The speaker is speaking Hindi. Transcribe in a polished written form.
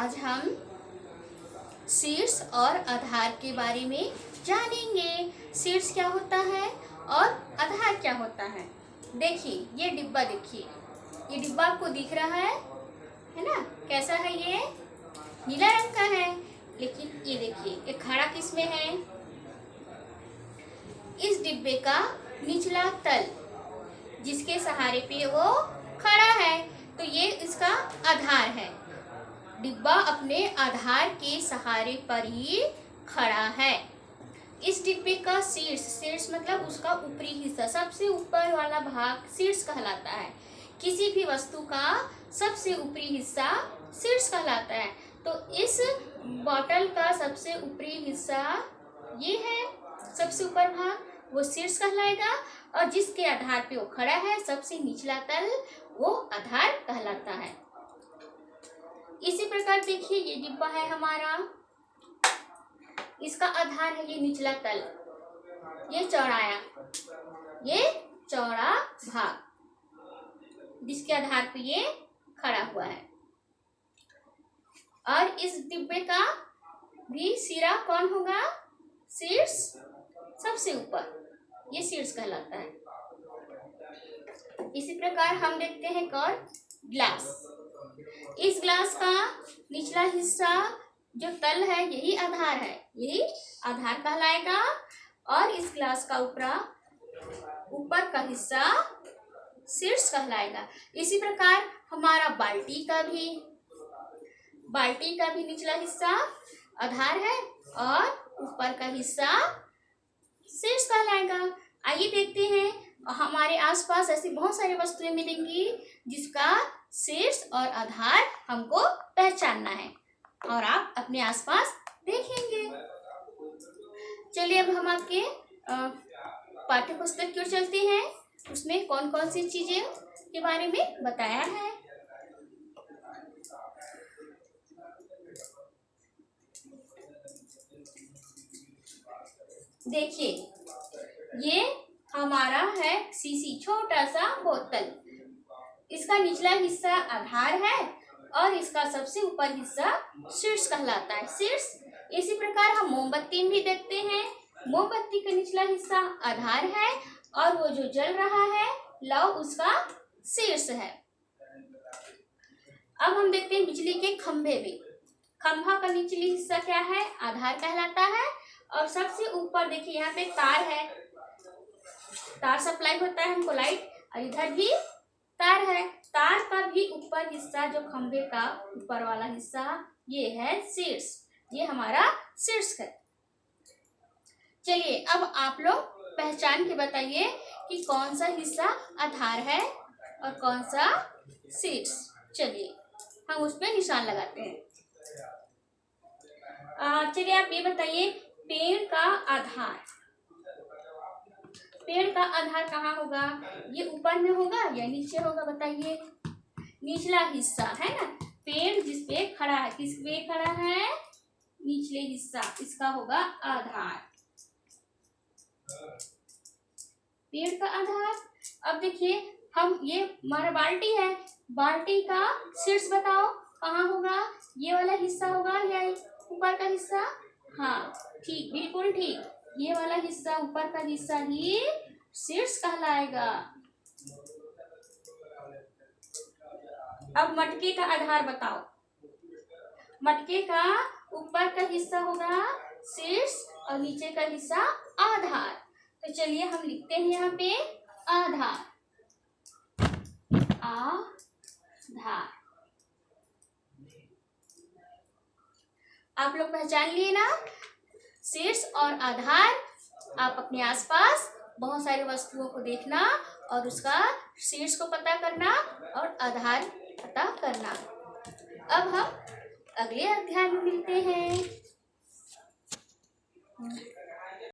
आज हम शीर्ष और आधार के बारे में जानेंगे। शीर्ष क्या होता है और आधार क्या होता है। देखिए ये डिब्बा, देखिए ये डिब्बा आपको दिख रहा है ना, कैसा है, ये नीला रंग का है। लेकिन ये देखिए ये खड़ा किस में है, इस डिब्बे का निचला तल जिसके सहारे पे वो खड़ा है, तो ये इसका आधार है। डिब्बा अपने आधार के सहारे पर ही खड़ा है। इस डिब्बे का शीर्ष, शीर्ष मतलब उसका ऊपरी हिस्सा, सबसे ऊपर वाला भाग शीर्ष कहलाता है। किसी भी वस्तु का सबसे ऊपरी हिस्सा शीर्ष कहलाता है। तो इस बॉटल का सबसे ऊपरी हिस्सा ये है, सबसे ऊपर भाग, वो शीर्ष कहलाएगा। और जिसके आधार पे वो खड़ा है, सबसे निचला तल, वो आधार कहलाता है। इसी प्रकार देखिए ये डिब्बा है हमारा, इसका आधार है ये निचला तल, ये चौड़ाया, ये चौड़ा भाग जिसके आधार पे ये खड़ा हुआ है। और इस डिब्बे का भी सिरा कौन होगा, शीर्ष, सबसे ऊपर, ये शीर्ष कहलाता है। इसी प्रकार हम देखते हैं कौन, ग्लास। इस ग्लास का निचला हिस्सा जो तल है यही आधार है, यही आधार कहलाएगा। और इस ग्लास का ऊपर का हिस्सा शीर्ष कहलाएगा। इसी प्रकार हमारा बाल्टी का भी निचला हिस्सा आधार है और ऊपर का हिस्सा शीर्ष कहलाएगा। आइए देखते हैं, हमारे आसपास ऐसी बहुत सारी वस्तुएं मिलेंगी जिसका शीर्ष और आधार हमको पहचानना है और आप अपने आसपास देखेंगे। चलिए अब हम आपके पाठ्य पुस्तक की ओर चलते हैं। उसमें कौन कौन सी चीजें के बारे में बताया है। देखिए ये हमारा है शीशी, छोटा सा बोतल। इसका निचला हिस्सा आधार है और इसका सबसे ऊपर हिस्सा शीर्ष कहलाता है, शीर्ष। इसी प्रकार हम मोमबत्ती भी देखते हैं, मोमबत्ती का निचला हिस्सा आधार है और वो जो जल रहा है लौ, उसका शीर्ष है। अब हम देखते हैं बिजली के खंभे में। खंभा का निचली हिस्सा क्या है, आधार कहलाता है। और सबसे ऊपर देखिए यहाँ पे तार है, तार सप्लाई होता है हमको लाइट, और इधर भी तार है। तार का भी ऊपर हिस्सा जो खंभे का ऊपर वाला हिस्सा, ये है शीर्ष, ये हमारा शीर्ष है। चलिए अब आप लोग पहचान के बताइए कि कौन सा हिस्सा आधार है और कौन सा शीर्ष। चलिए हम उस पर निशान लगाते हैं। चलिए आप ये बताइए, पेड़ का आधार, पेड़ का आधार कहाँ होगा, ये ऊपर में होगा या नीचे होगा, बताइए। निचला हिस्सा है ना, पेड़ जिस पे खड़ा है, किस पे खड़ा है, निचले हिस्सा, इसका होगा आधार, पेड़ का आधार। अब देखिए हम, ये हमारा बाल्टी है, बाल्टी का शीर्ष बताओ कहाँ होगा, ये वाला हिस्सा होगा या ऊपर का हिस्सा। हाँ ठीक, बिल्कुल ठीक, ये वाला हिस्सा, ऊपर का हिस्सा ही शीर्ष कहलाएगा। अब मटके का आधार बताओ। मटके का ऊपर का हिस्सा होगा शीर्ष और नीचे का हिस्सा आधार। तो चलिए हम लिखते हैं यहाँ पे आधार, आधार। आप लोग पहचान लिए ना, शीर्ष और आधार। आप अपने आसपास बहुत सारी वस्तुओं को देखना और उसका शीर्ष को पता करना और आधार पता करना। अब हम अगले अध्याय में मिलते हैं।